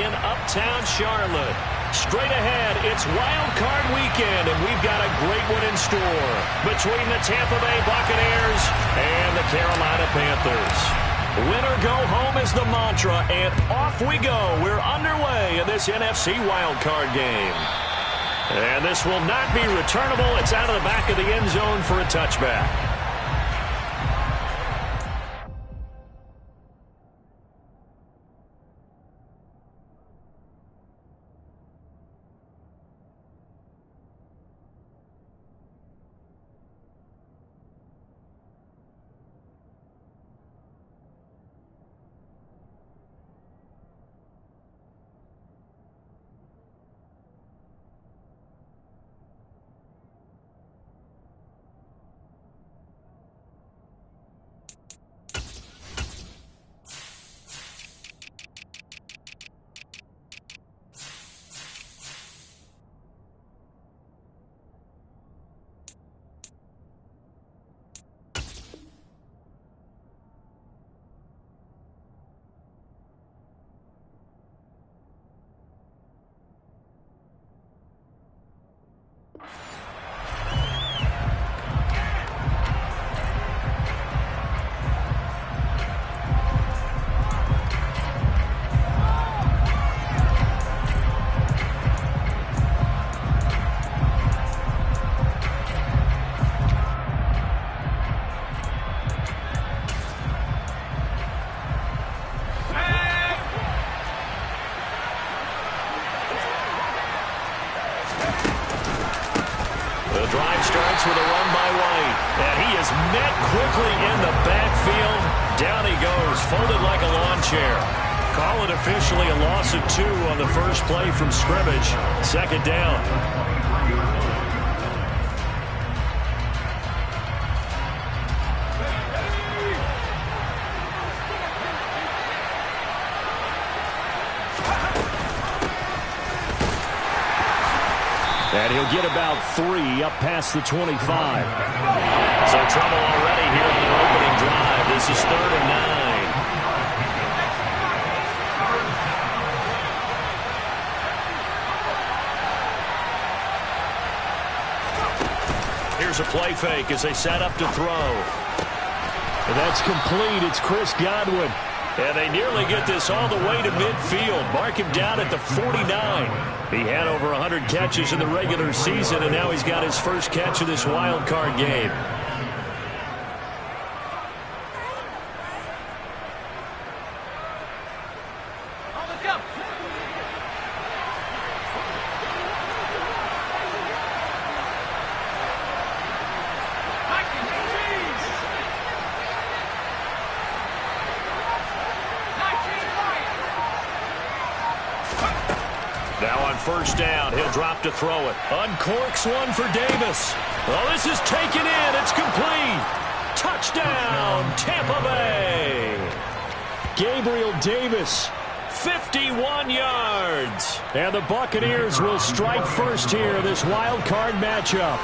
in Uptown Charlotte. Straight ahead, it's Wild Card Weekend, and we've got a great one in store between the Tampa Bay Buccaneers and the Carolina Panthers. Win or go home is the mantra, and off we go. We're underway in this NFC Wild Card game. And this will not be returnable. It's out of the back of the end zone for a touchback. Starts with a run by White, and he is met quickly in the backfield. Down he goes, folded like a lawn chair. Call it officially a loss of 2 on the first play from scrimmage. Second down. And he'll get about 3 up past the 25. So trouble already here on their opening drive. This is 3rd and 9. Here's a play fake as they set up to throw. And that's complete. It's Chris Godwin. And they nearly get this all the way to midfield. Mark him down at the 49. He had over 100 catches in the regular season, and now he's got his first catch of this wild card game. Now on first down, he'll drop to throw it. Uncorks one for Davis. Oh, this is taken in. It's complete. Touchdown, Tampa Bay. Gabriel Davis, 51 yards. And the Buccaneers will strike first here in this wild card matchup.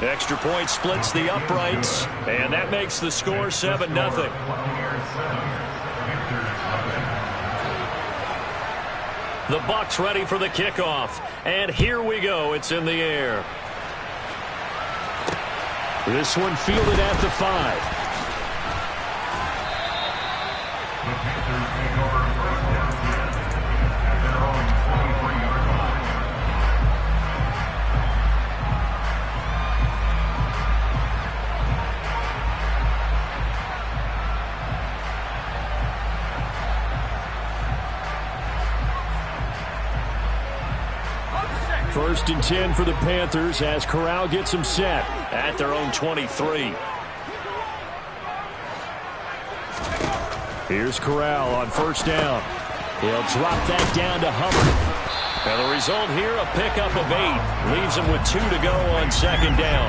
Extra point splits the uprights, and that makes the score 7-0. The Bucs ready for the kickoff, and here we go. It's in the air. This one fielded at the 5. First and 10 for the Panthers as Corral gets them set at their own 23. Here's Corral on first down. He'll drop that down to Hubbard. And the result here, a pickup of 8. Leaves him with 2 to go on second down.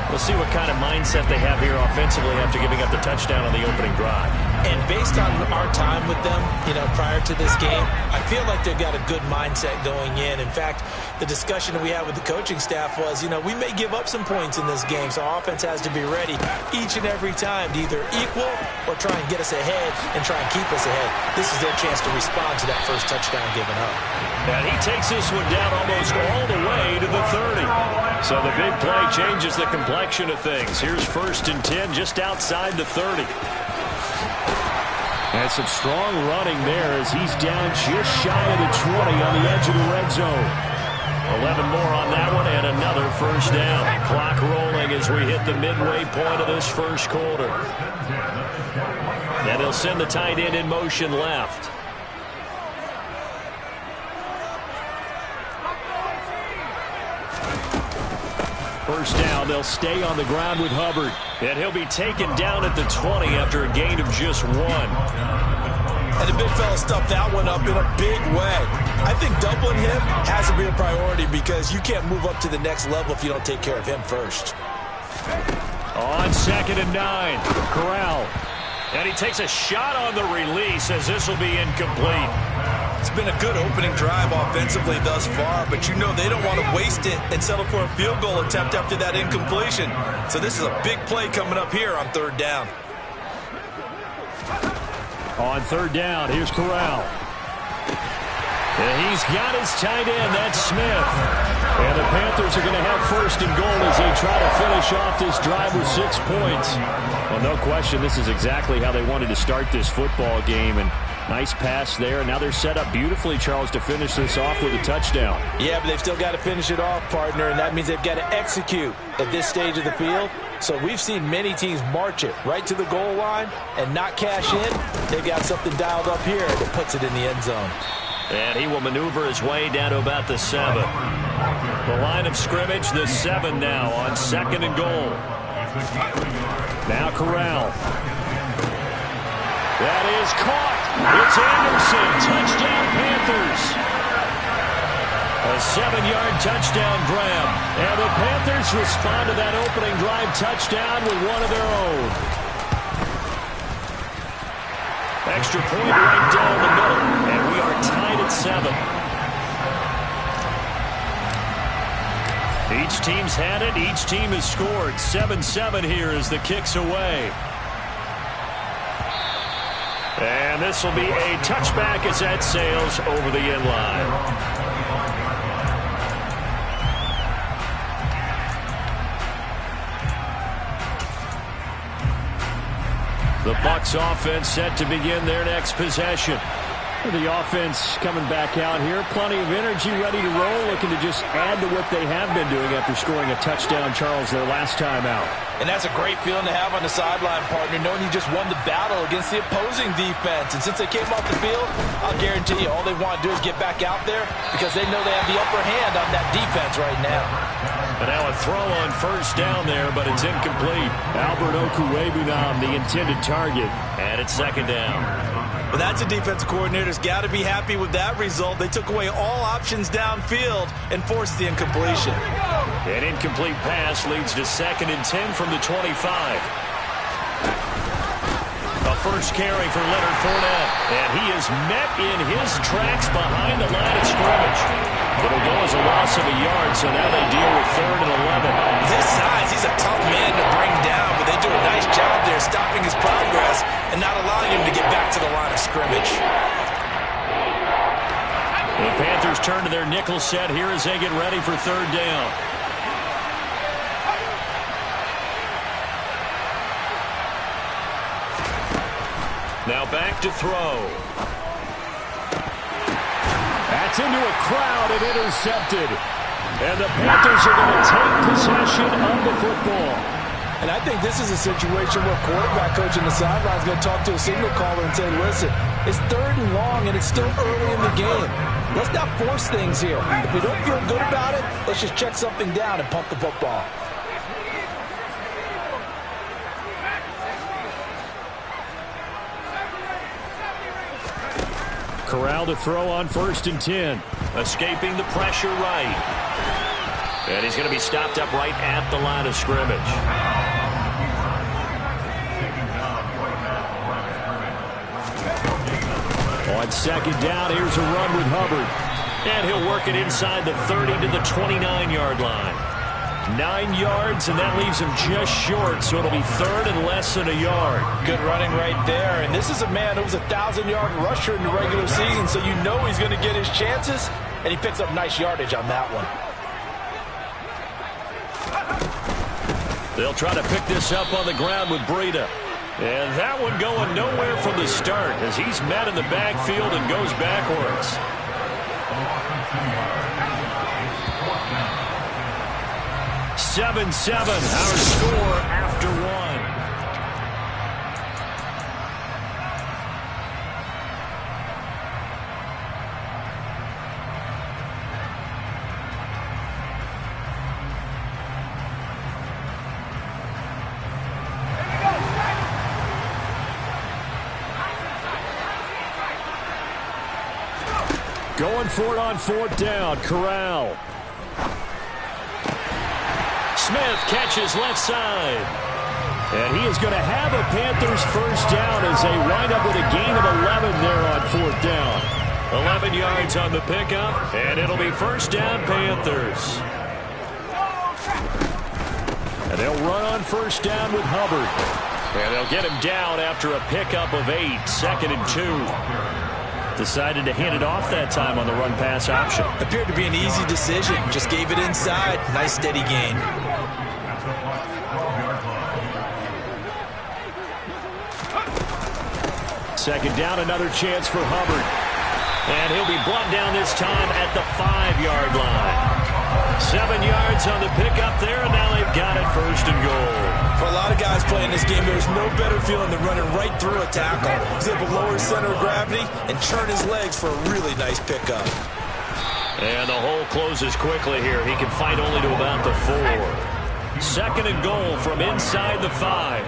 We'll see what kind of mindset they have here offensively after giving up the touchdown on the opening drive. And based on our time with them, prior to this game, I feel like they've got a good mindset going in. In fact, the discussion that we had with the coaching staff was, we may give up some points in this game, so our offense has to be ready each and every time to either equal or try and get us ahead and try and keep us ahead. This is their chance to respond to that first touchdown given up. And he takes this one down almost all the way to the 30. So the big play changes the complexion of things. Here's 1st and 10 just outside the 30. And some strong running there as he's down just shy of the 20 on the edge of the red zone. 11 more on that one and another first down. Clock rolling as we hit the midway point of this first quarter. And they'll send the tight end in motion left. First down, they'll stay on the ground with Hubbard. And he'll be taken down at the 20 after a gain of just 1. And the big fella stuffed that one up in a big way. I think doubling him has to be a priority because you can't move up to the next level if you don't take care of him first. On 2nd and 9, Corral. And he takes a shot on the release as this will be incomplete. It's been a good opening drive offensively thus far, but they don't want to waste it and settle for a field goal attempt after that incompletion. So this is a big play coming up here on 3rd down. On 3rd down, here's Corral. And he's got his tight end, that's Smith. And the Panthers are going to have 1st and goal as they try to finish off this drive with 6 points. Well, no question, this is exactly how they wanted to start this football game. And nice pass there. Now they're set up beautifully, Charles, to finish this off with a touchdown. Yeah, but they've still got to finish it off, partner, and that means they've got to execute at this stage of the field. So we've seen many teams march it right to the goal line and not cash in. They've got something dialed up here that puts it in the end zone. And he will maneuver his way down to about the 7. The line of scrimmage, the 7 now on 2nd and goal. Now Corral. That is caught. It's Anderson. Touchdown, Panthers. A 7-yard touchdown grab. And the Panthers respond to that opening drive touchdown with one of their own. Extra point right down the middle. And we are tied at 7. Each team's had it. Each team has scored. 7-7 here as the kick's away. And this will be a touchback as that sails over the end line. The Bucs offense set to begin their next possession. The offense coming back out here. Plenty of energy, ready to roll, looking to just add to what they have been doing after scoring a touchdown, Charles, their last time out. And that's a great feeling to have on the sideline, partner, knowing you just won the battle against the opposing defense. And since they came off the field, I'll guarantee you all they want to do is get back out there because they know they have the upper hand on that defense right now. And now a throw on 1st down there, but it's incomplete. Albert Okwuegbunam, the intended target. And it's 2nd down. Well, that's a defensive coordinator's got to be happy with that result. They took away all options downfield and forced the incompletion. An incomplete pass leads to 2nd and 10 from the 25. A first carry for Leonard Fournette. And he is met in his tracks behind the line of scrimmage. It'll go as a loss of a yard, so now they deal with 3rd and 11. His size, he's a tough man to bring down, but they do a nice job there stopping his progress and not allowing him to get back to the line of scrimmage. The Panthers turn to their nickel set here as they get ready for 3rd down. Now back to throw. That's into a crowd and intercepted. And the Panthers are going to take possession of the football. And I think this is a situation where quarterback coach in the sideline is going to talk to a signal caller and say, listen, it's 3rd and long and it's still early in the game. Let's not force things here. If we don't feel good about it, let's just check something down and pump the football. Corral to throw on 1st and 10. Escaping the pressure right. And he's going to be stopped up right at the line of scrimmage. On second down, here's a run with Hubbard. And he'll work it inside the 30 to the 29-yard line. 9 yards, and that leaves him just short, so it'll be third and less than a yard. Good running right there, and this is a man who was a 1,000-yard rusher in the regular season, so you know he's going to get his chances, and he picks up nice yardage on that one. They'll try to pick this up on the ground with Breida. And that one going nowhere from the start as he's met in the backfield and goes backwards. 7-7, our score after one. Going for it on fourth down. Corral. Smith catches left side. And he is going to have a Panthers first down as they wind up with a gain of 11 there on fourth down. 11 yards on the pickup, and it'll be first down Panthers. And they'll run on first down with Hubbard. And they'll get him down after a pickup of 8, 2nd and 2. Decided to hand it off that time on the run-pass option. Appeared to be an easy decision. Just gave it inside. Nice steady gain. Second down, another chance for Hubbard. And he'll be brought down this time at the 5-yard line. 7 yards on the pickup there, and now they've got it first and goal. For a lot of guys playing this game, there's no better feeling than running right through a tackle. He's able to lower his center of gravity and churn his legs for a really nice pickup. And the hole closes quickly here. He can fight only to about the 4. 2nd and goal from inside the 5.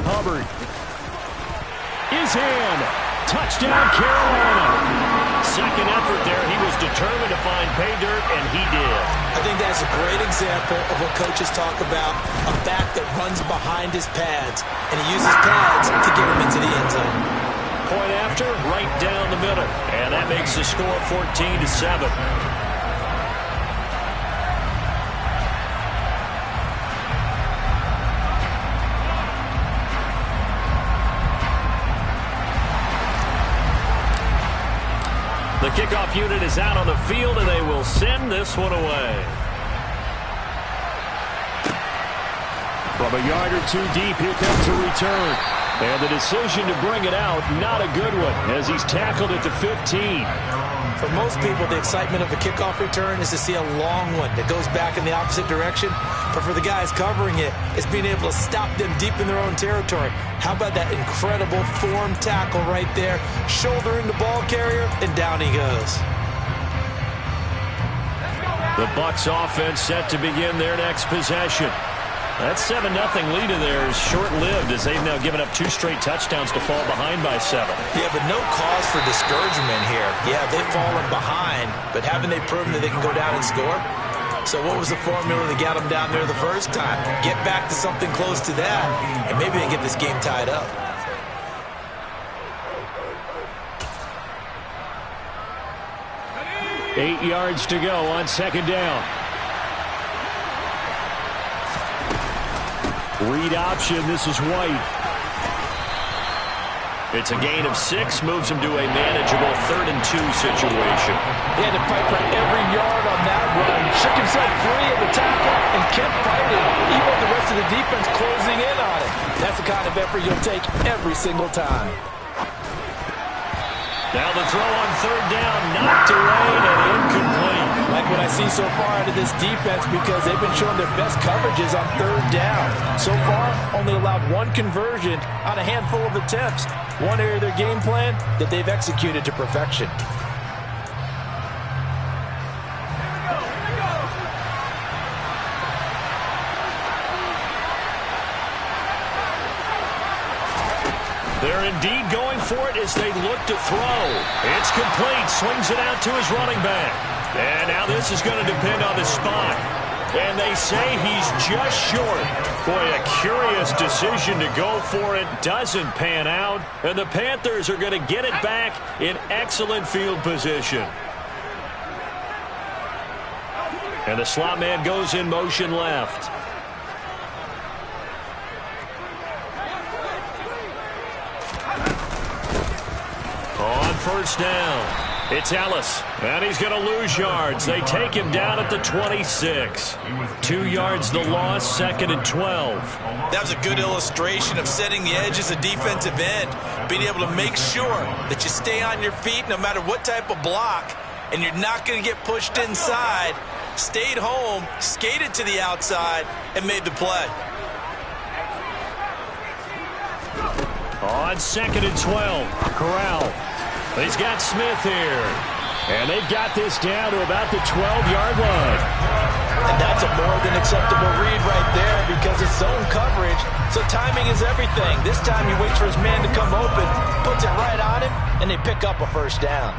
Hubbard is in. Touchdown, Carolina. Second effort there. He was determined to find pay dirt, and he did. I think that's a great example of what coaches talk about, a back that runs behind his pads, and he uses pads to get him into the end zone. Point after, right down the middle, and that makes the score 14-7. The kickoff unit is out on the field, and they will send this one away. From a yard or two deep, here comes a return. And the decision to bring it out, not a good one, as he's tackled at the 15. For most people, the excitement of a kickoff return is to see a long one that goes back in the opposite direction. But for the guys covering it, it's being able to stop them deep in their own territory. How about that incredible form tackle right there, shouldering the ball carrier, and down he goes. The Bucs offense set to begin their next possession. That 7-0 lead of theirs short-lived as they've now given up 2 straight touchdowns to fall behind by 7. Yeah, but no cause for discouragement here. Yeah, they've fallen behind, but haven't they proven that they can go down and score? So what was the formula that got them down there the first time? Get back to something close to that, and maybe they get this game tied up. Eight yards to go on second down. Read option, this is White. It's a gain of 6, moves him to a manageable 3rd and 2 situation. He had to fight for every yard on that run. Shook himself free of the tackle and kept fighting, even with the rest of the defense closing in on him. That's the kind of effort you'll take every single time. Now the throw on 3rd down, knocked away and incomplete. Like what I see so far out of this defense, because they've been showing their best coverages on 3rd down. So far, only allowed 1 conversion on a handful of attempts. One area of their game plan that they've executed to perfection. They're indeed going for it as they look to throw. It's complete. Swings it out to his running back. And now this is going to depend on the spot. And they say he's just short. Boy, a curious decision to go for it. Doesn't pan out. And the Panthers are going to get it back in excellent field position. And the slot man goes in motion left. On first down, it's Ellis, and he's going to lose yards. They take him down at the 26. 2 yards the loss, 2nd and 12. That was a good illustration of setting the edge as a defensive end, being able to make sure that you stay on your feet no matter what type of block, and you're not going to get pushed inside. Stayed home, skated to the outside, and made the play. On 2nd and 12, Corral. He's got Smith here. And they've got this down to about the 12-yard line. And that's a more than acceptable read right there because it's zone coverage. So timing is everything. This time he waits for his man to come open, puts it right on him, and they pick up a first down.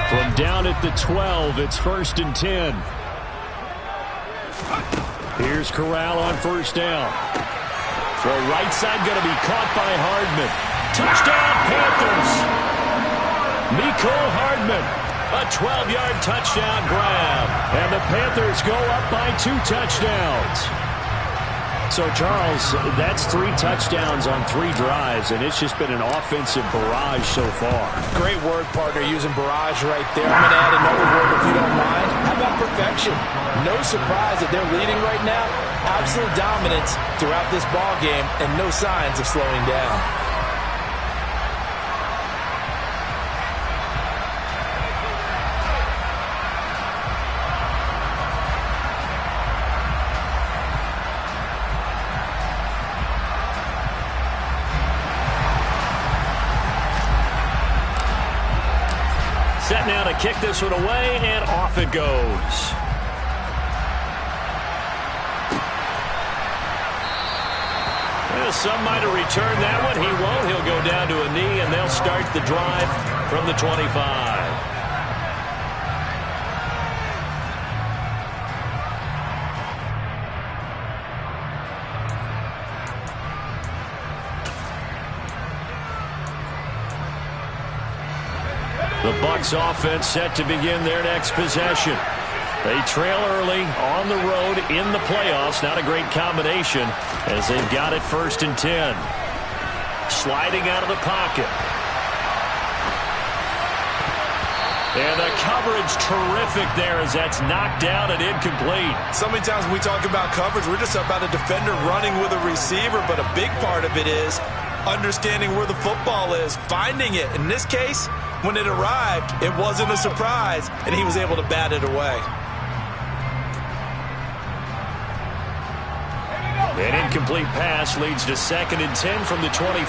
From down at the 12, it's 1st and 10. Here's Corral on first down. Throw right side going to be caught by Hardman. Touchdown, Panthers. Mecole Hardman, a 12-yard touchdown grab. And the Panthers go up by 2 touchdowns. So, Charles, that's 3 touchdowns on 3 drives, and it's just been an offensive barrage so far. Great word, partner, using barrage right there. I'm going to add another word if you don't mind. How about perfection? No surprise that they're leading right now. Absolute dominance throughout this ball game and no signs of slowing down. Set now to kick this one away, and off it goes. Well, some might have returned that one. He won't. He'll go down to a knee, and they'll start the drive from the 25. The Bucs offense set to begin their next possession. They trail early on the road in the playoffs. Not a great combination as they've got it 1st and 10. Sliding out of the pocket. And the coverage terrific there as that's knocked down and incomplete. So many times when we talk about coverage, we're just about a defender running with a receiver, but a big part of it is understanding where the football is, finding it. In this case, when it arrived, it wasn't a surprise, and he was able to bat it away. An incomplete pass leads to 2nd and 10 from the 25.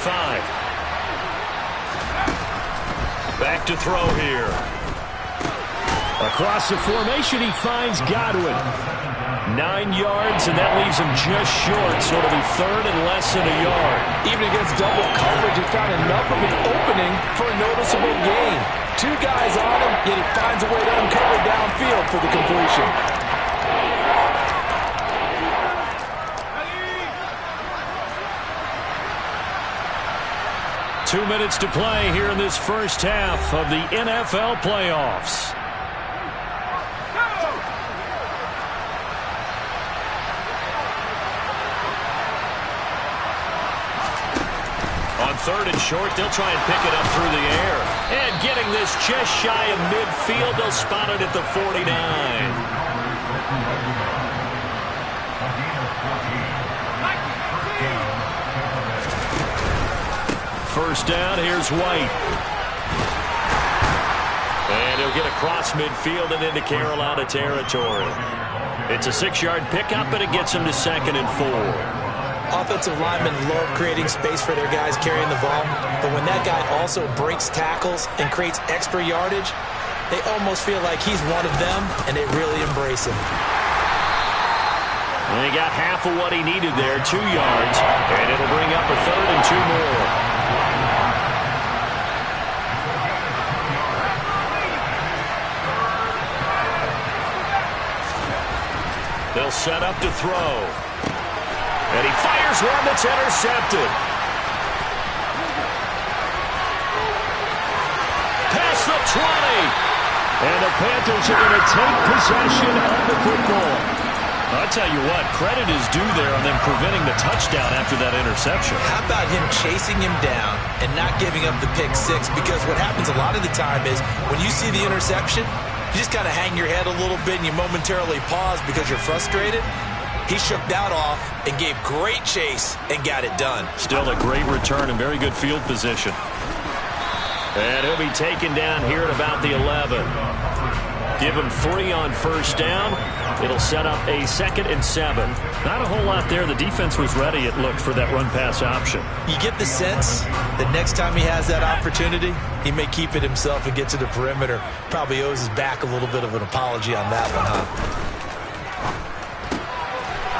Back to throw here. Across the formation, he finds Godwin. 9 yards, and that leaves him just short, so it'll be 3rd and less than a yard. Even against double coverage, he found enough of an opening for a noticeable gain. 2 guys on him, yet he finds a way to uncover downfield for the completion. Two minutes to play here in this first half of the NFL playoffs. On 3rd and short, they'll try and pick it up through the air. And getting this just shy of midfield, they'll spot it at the 49. First down, here's White. And he'll get across midfield and into Carolina territory. It's a 6-yard pickup, and it gets him to 2nd and 4. Offensive linemen love creating space for their guys carrying the ball, but when that guy also breaks tackles and creates extra yardage, they almost feel like he's one of them, and they really embrace him. And he got half of what he needed there, 2 yards, and it'll bring up a 3rd and 2 more. He'll set up to throw. And he fires one that's intercepted. Past the 20. And the Panthers are going to take possession of the football. I'll tell you what, credit is due there on them preventing the touchdown after that interception. How about him chasing him down and not giving up the pick six? Because what happens a lot of the time is when you see the interception, you just kind of hang your head a little bit and you momentarily pause because you're frustrated. He shook that off and gave great chase and got it done. Still a great return and very good field position. And he'll be taken down here at about the 11. Give him 3 on first down. It'll set up a 2nd and 7. Not a whole lot there. The defense was ready, it looked, for that run-pass option. You get the sense that next time he has that opportunity, he may keep it himself and get to the perimeter. Probably owes his back a little bit of an apology on that one, huh?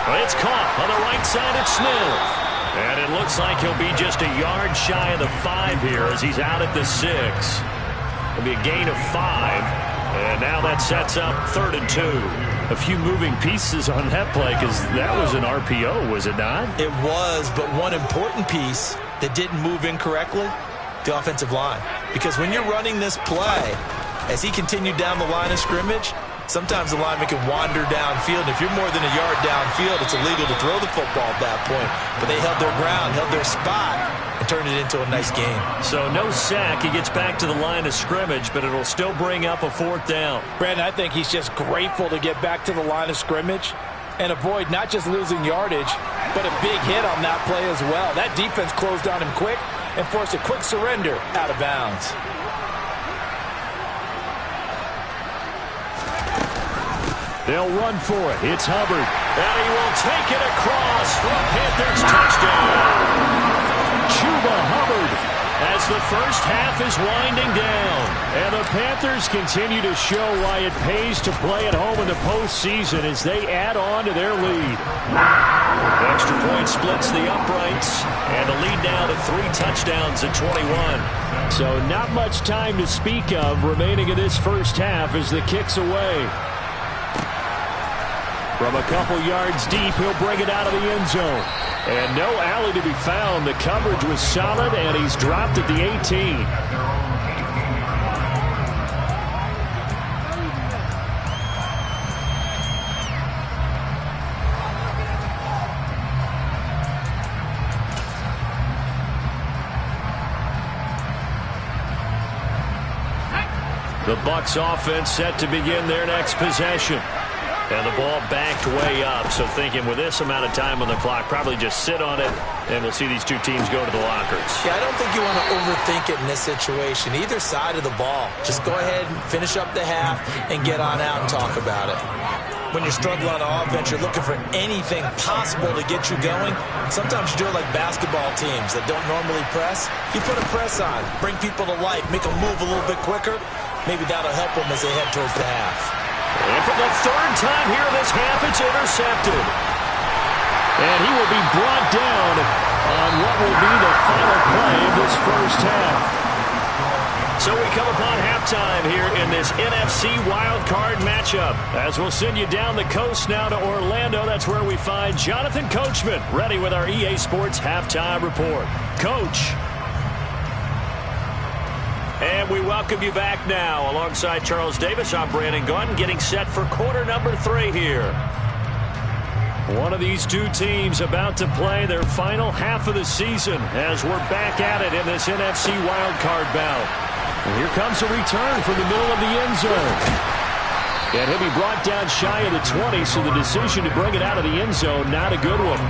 Well, it's caught on the right side at Smith. And it looks like he'll be just a yard shy of the 5 here as he's out at the 6. It'll be a gain of 5. And now that sets up 3rd and 2. A few moving pieces on that play because that was an RPO, was it not? It was, but one important piece that didn't move incorrectly, the offensive line. Because when you're running this play, as he continued down the line of scrimmage, sometimes the lineman can wander downfield. If you're more than a yard downfield, it's illegal to throw the football at that point. But they held their ground, held their spot, and turned it into a nice game. So no sack. He gets back to the line of scrimmage, but it'll still bring up a 4th down. Brandon, I think he's just grateful to get back to the line of scrimmage and avoid not just losing yardage, but a big hit on that play as well. That defense closed on him quick and forced a quick surrender out of bounds. They'll run for it. It's Hubbard. And he will take it across for a Panthers touchdown. Chuba Hubbard as the first half is winding down. And the Panthers continue to show why it pays to play at home in the postseason as they add on to their lead. The extra point splits the uprights. And the lead now to 3 touchdowns at 21. So not much time to speak of remaining in this first half as the kick's away. From a couple yards deep, he'll bring it out of the end zone. And no alley to be found. The coverage was solid, and he's dropped at the 18. The Bucs offense set to begin their next possession. And the ball backed way up, so thinking with this amount of time on the clock, probably just sit on it, and we'll see these two teams go to the lockers. Yeah, I don't think you want to overthink it in this situation. Either side of the ball. Just go ahead and finish up the half and get on out and talk about it. When you're struggling on offense, you're looking for anything possible to get you going. Sometimes you do it like basketball teams that don't normally press. You put a press on, bring people to life, make them move a little bit quicker. Maybe that'll help them as they head towards the half. And for the 3rd time here this half, it's intercepted. And he will be brought down on what will be the final play of this first half. So we come upon halftime here in this NFC wildcard matchup. As we'll send you down the coast now to Orlando, that's where we find Jonathan Coachman ready with our EA Sports halftime report. Coach. And we welcome you back now. Alongside Charles Davis, I'm Brandon Gunn, getting set for quarter number 3 here. One of these two teams about to play their final half of the season as we're back at it in this NFC wildcard bout. And here comes a return from the middle of the end zone. And he'll be brought down shy of the 20, so the decision to bring it out of the end zone, not a good one.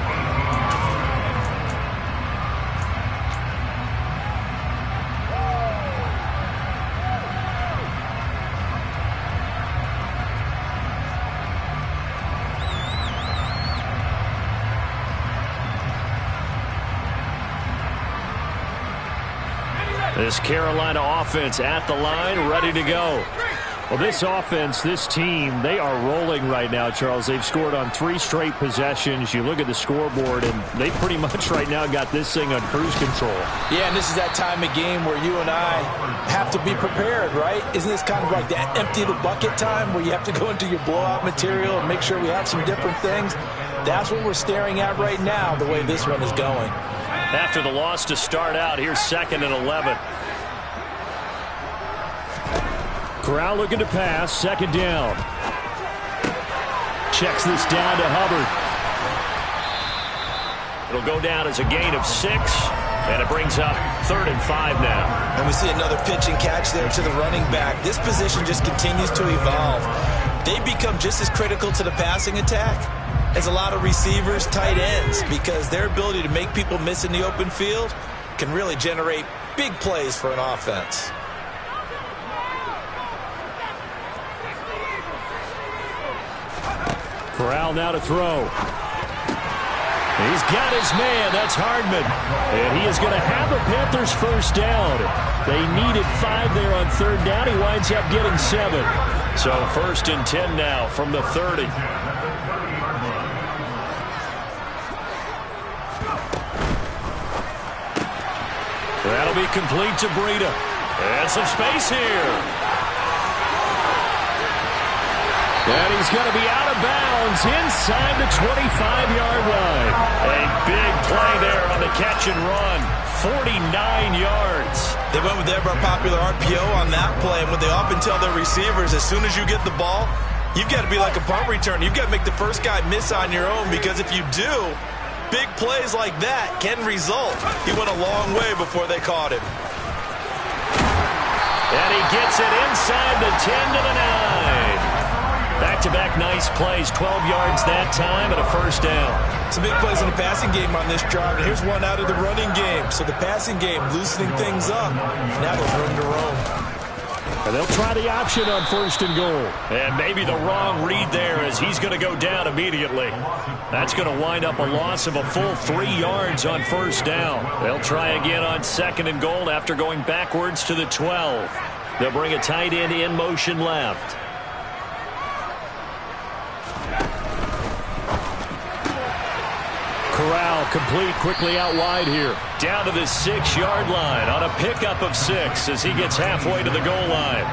This Carolina offense at the line, ready to go. Well, this offense, this team, they are rolling right now, Charles. They've scored on 3 straight possessions. You look at the scoreboard, and they pretty much right now got this thing on cruise control. Yeah, and this is that time of game where you and I have to be prepared, right? Isn't this kind of like that empty the bucket time where you have to go into your blowout material and make sure we have some different things? That's what we're staring at right now, the way this one is going. After the loss to start out, here's 2nd and 11. Corral looking to pass, 2nd down. Checks this down to Hubbard. It'll go down as a gain of 6, and it brings up 3rd and 5 now. And we see another pitch and catch there to the running back. This position just continues to evolve. They become just as critical to the passing attack as a lot of receivers, tight ends, because their ability to make people miss in the open field can really generate big plays for an offense. Corral now to throw. He's got his man. That's Hardman. And he is going to have the Panthers first down. They needed 5 there on 3rd down. He winds up getting 7. So 1st and 10 now from the 30. That'll be complete to Breida. And some space here. And he's going to be out of bounds inside the 25-yard line. A big play there on the catch and run. 49 yards. They went with their popular RPO on that play, and what they often tell their receivers, as soon as you get the ball, you've got to be like a punt return. You've got to make the first guy miss on your own, because if you do, big plays like that can result. He went a long way before they caught him. And he gets it inside the 10 to the 9. Back-to-back nice plays, 12 yards that time, and a first down. Some big plays in the passing game on this drive, and here's one out of the running game. So the passing game loosening things up. Now there's room to roam. And they'll try the option on 1st and goal. And maybe the wrong read there, as he's going to go down immediately. That's going to wind up a loss of a full 3 yards on 1st down. They'll try again on 2nd and goal after going backwards to the 12. They'll bring a tight end in motion left. Corral complete quickly out wide here. Down to the 6-yard line on a pickup of 6 as he gets halfway to the goal line.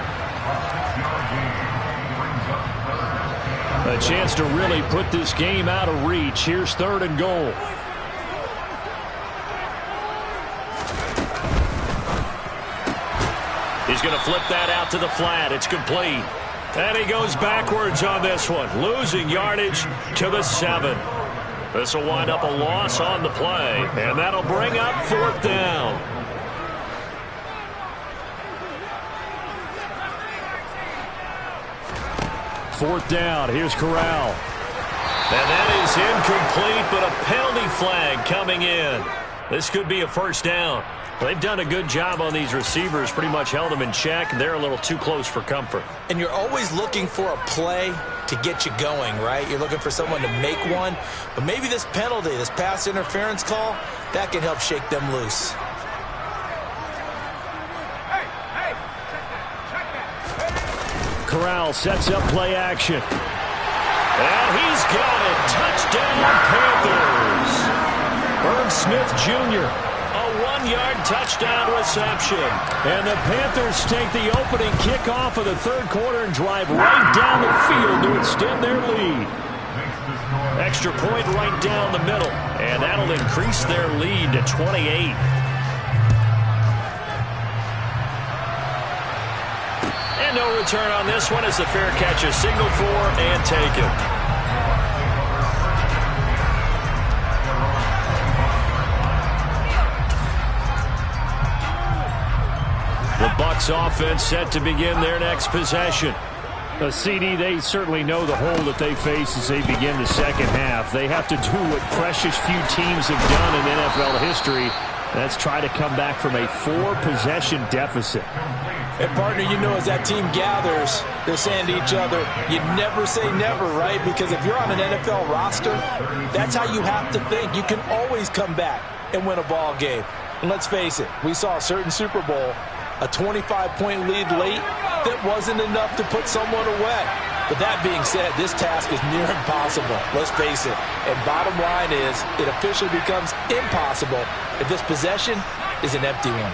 A chance to really put this game out of reach. Here's 3rd and goal. He's going to flip that out to the flat. It's complete. And he goes backwards on this one, losing yardage to the 7. This will wind up a loss on the play, and that'll bring up 4th down. Fourth down. Here's Corral. And that is incomplete, but a penalty flag coming in. This could be a first down. They've done a good job on these receivers, pretty much held them in check. They're a little too close for comfort. And you're always looking for a play to get you going, right? You're looking for someone to make one. But maybe this penalty, this pass interference call, that can help shake them loose. Corral sets up play action. And he's got it. Touchdown, Panthers. Herb Smith Jr., a 1-yard touchdown reception. And the Panthers take the opening kickoff of the 3rd quarter and drive right down the field to extend their lead. Extra point right down the middle. And that'll increase their lead to 28. And no return on this one as the fair catch is signaled for and taken. The Bucs offense set to begin their next possession. CD, they certainly know the hole that they face as they begin the second half. They have to do what precious few teams have done in NFL history. That's try to come back from a 4-possession deficit. And, partner, you know, as that team gathers, they're saying to each other, you never say never, right? Because if you're on an NFL roster, that's how you have to think. You can always come back and win a ball game. And let's face it, we saw a certain Super Bowl, a 25-point lead late. that wasn't enough to put someone away. But that being said, this task is near impossible. Let's face it. And bottom line is, it officially becomes impossible if this possession is an empty one.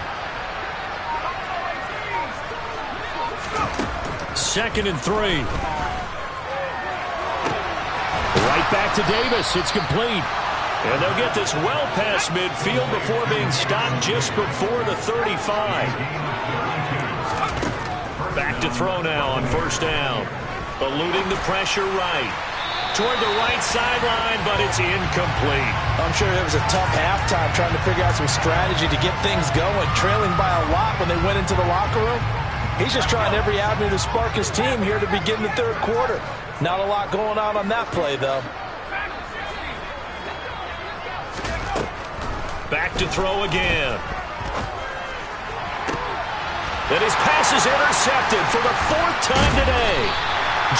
2nd and 3. Right back to Davis. It's complete. And they'll get this well past midfield before being stopped just before the 35. Back to throw now on 1st down. Eluding the pressure right. Toward the right sideline, but it's incomplete. I'm sure it was a tough halftime trying to figure out some strategy to get things going, trailing by a lot when they went into the locker room. He's just trying every avenue to spark his team here to begin the 3rd quarter. Not a lot going on that play, though. Back to throw again. And his pass is intercepted for the 4th time today.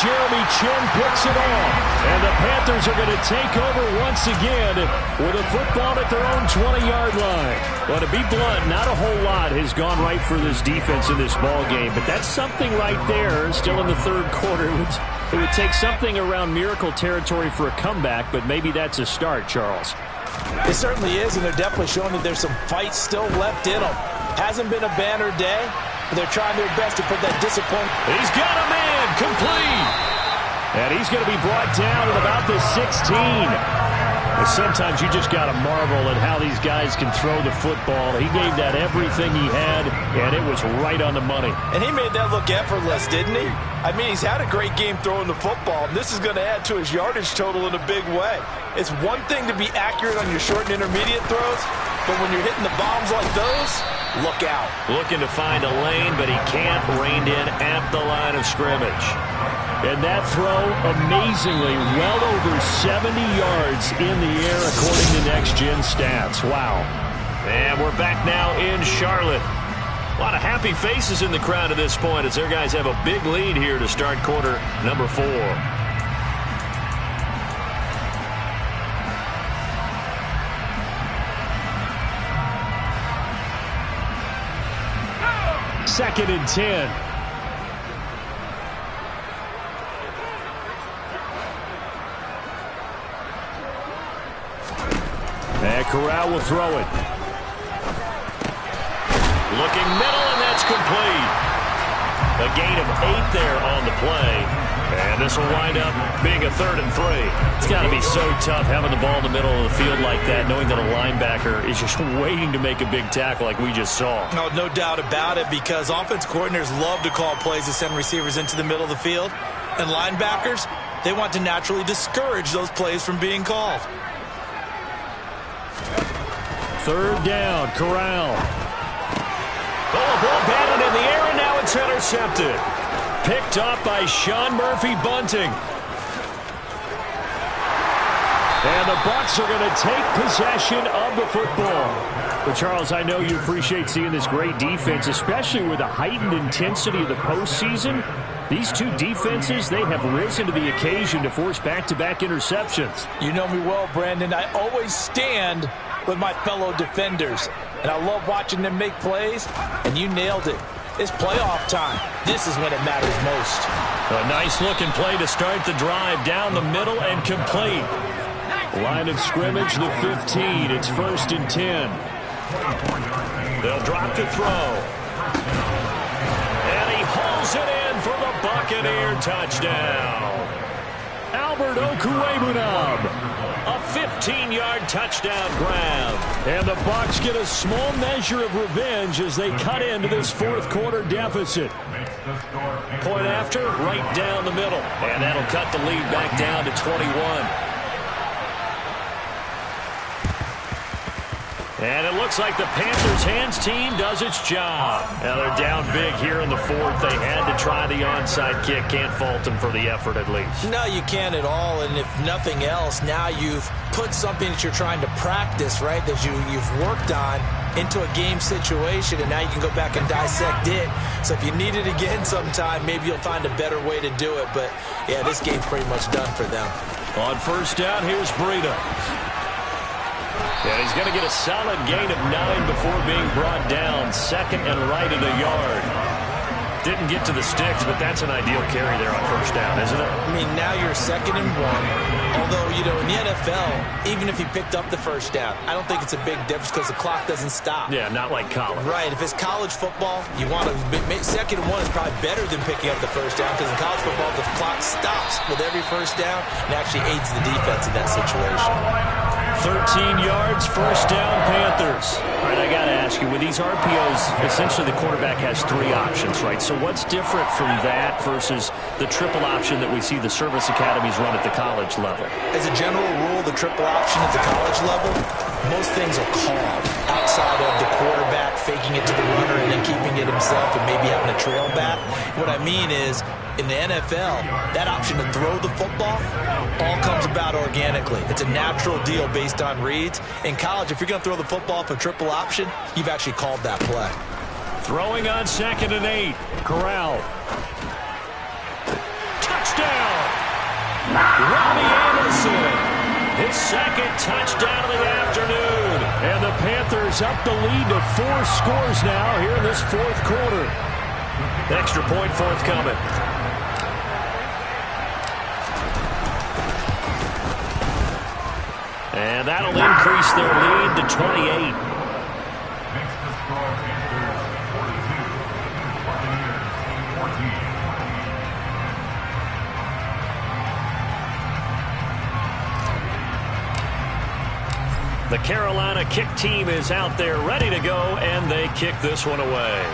Jeremy Chin picks it off. And the Panthers are going to take over once again with a football at their own 20-yard line. Well, to be blunt, not a whole lot has gone right for this defense in this ball game, but that's something right there. Still in the 3rd quarter. It would take something around miracle territory for a comeback, but maybe that's a start, Charles. It certainly is, and they're definitely showing that there's some fight still left in them. Hasn't been a banner day, but they're trying their best to put that disappointment. He's got a man complete. And he's going to be brought down at about the 16. But sometimes you just got to marvel at how these guys can throw the football. He gave that everything he had, and it was right on the money. And he made that look effortless, didn't he? I mean, he's had a great game throwing the football, and this is going to add to his yardage total in a big way. It's one thing to be accurate on your short and intermediate throws, but when you're hitting the bombs like those, look out. Looking to find a lane, but he can't, reined in at the line of scrimmage. And that throw, amazingly, well over 70 yards in the air, according to Next Gen Stats. Wow. And we're back now in Charlotte. A lot of happy faces in the crowd at this point as their guys have a big lead here to start quarter number 4. Second and 10. And Corral will throw it. Looking middle, and that's complete. A gain of 8 there on the play. And this will wind up being a 3rd and 3. It's got to be so tough having the ball in the middle of the field like that, knowing that a linebacker is just waiting to make a big tackle like we just saw. No doubt about it, because offense coordinators love to call plays to send receivers into the middle of the field. And linebackers, they want to naturally discourage those plays from being called. 3rd down, Corral. Oh, ball batted in the air, and now it's intercepted. Picked up by Sean Murphy-Bunting. And the Bucs are going to take possession of the football. But, Charles, I know you appreciate seeing this great defense, especially with the heightened intensity of the postseason. These two defenses, they have risen to the occasion to force back-to-back interceptions. You know me well, Brandon. I always stand with my fellow defenders. And I love watching them make plays, and you nailed it. It's playoff time. This is when it matters most. A nice-looking play to start the drive down the middle and complete. Line of scrimmage, the 15. It's 1st and 10. They'll drop to throw. And he hauls it in for the Buccaneer touchdown. Albert Okwuegbunam. A 15-yard touchdown grab. And the Bucs get a small measure of revenge as they cut into this 4th quarter deficit. Point after, right down the middle. And that'll cut the lead back down to 21. And it looks like the Panthers' hands team does its job. Now they're down big here in the 4th. They had to try the onside kick. Can't fault them for the effort at least. No, you can't at all. And if nothing else, now you've put something that you're trying to practice, right, that you've worked on into a game situation, and now you can go back and dissect it. So if you need it again sometime, maybe you'll find a better way to do it. But, yeah, this game's pretty much done for them. On 1st down, here's Breida. And he's going to get a solid gain of 9 before being brought down. 2nd and right at a yard. Didn't get to the sticks, but that's an ideal carry there on first down, isn't it? I mean, now you're 2nd and 1. Although, you know, in the NFL, even if he picked up the first down, I don't think it's a big difference because the clock doesn't stop. Yeah, not like college. Right. If it's college football, you want to 2nd and 1 is probably better than picking up the first down because in college football, the clock stops with every first down and actually aids the defense in that situation. 13 yards, first down, Panthers. All right, I got to ask you, with these RPOs, essentially the quarterback has 3 options, right? So what's different from that versus the triple option that we see the service academies run at the college level? As a general rule, the triple option at the college level, most things are called outside of the quarterback faking it to the runner and then keeping it himself and maybe having a trail back. What I mean is, in the NFL, that option to throw the football all comes about organically. It's a natural deal based on reads. In college, if you're going to throw the football for triple option, you've actually called that play. Throwing on 2nd and 8. Corral. Touchdown! Robbie Anderson. His 2nd touchdown of the afternoon. And the Panthers up the lead to 4 scores now here in this 4th quarter. Extra point forthcoming. And that'll increase their lead to 28. The Carolina kick team is out there ready to go, and they kick this one away.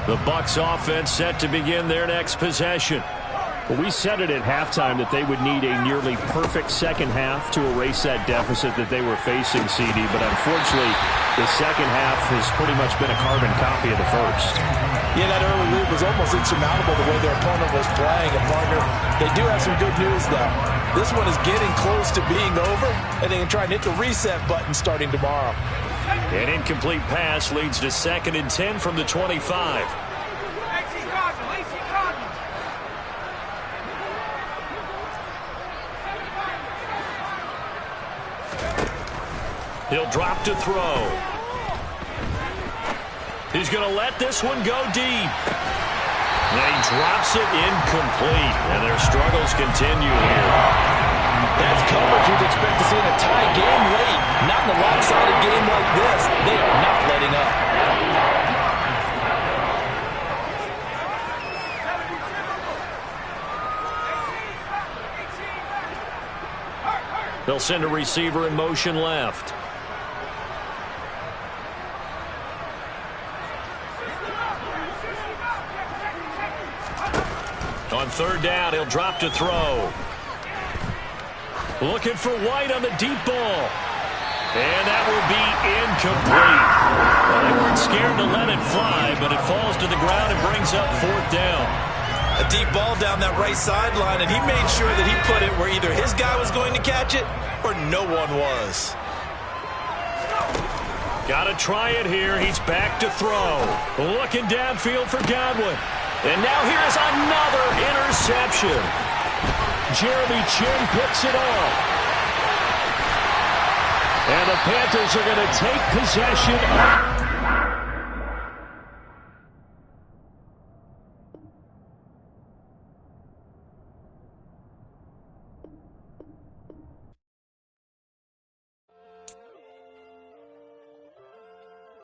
The Bucs offense set to begin their next possession. Well, we said it at halftime that they would need a nearly perfect second half to erase that deficit that they were facing, CD. But unfortunately, the second half has pretty much been a carbon copy of the first. Yeah, that early lead was almost insurmountable the way their opponent was playing. And, partner, they do have some good news, though. This one is getting close to being over, and they can try and hit the reset button starting tomorrow. An incomplete pass leads to 2nd and 10 from the 25. He'll drop to throw. He's going to let this one go deep. And he drops it incomplete. And their struggles continue here. That's coverage you'd expect to see in a tie game late. Not in a lopsided game like this. They are not letting up. They'll send a receiver in motion left. On 3rd down, he'll drop to throw. Looking for White on the deep ball. And that will be incomplete. Well, they weren't scared to let it fly, but it falls to the ground and brings up 4th down. A deep ball down that right sideline, and he made sure that he put it where either his guy was going to catch it or no one was. Got to try it here. He's back to throw. Looking downfield for Godwin. And now here's another interception. Jeremy Chin picks it off. And the Panthers are going to take possession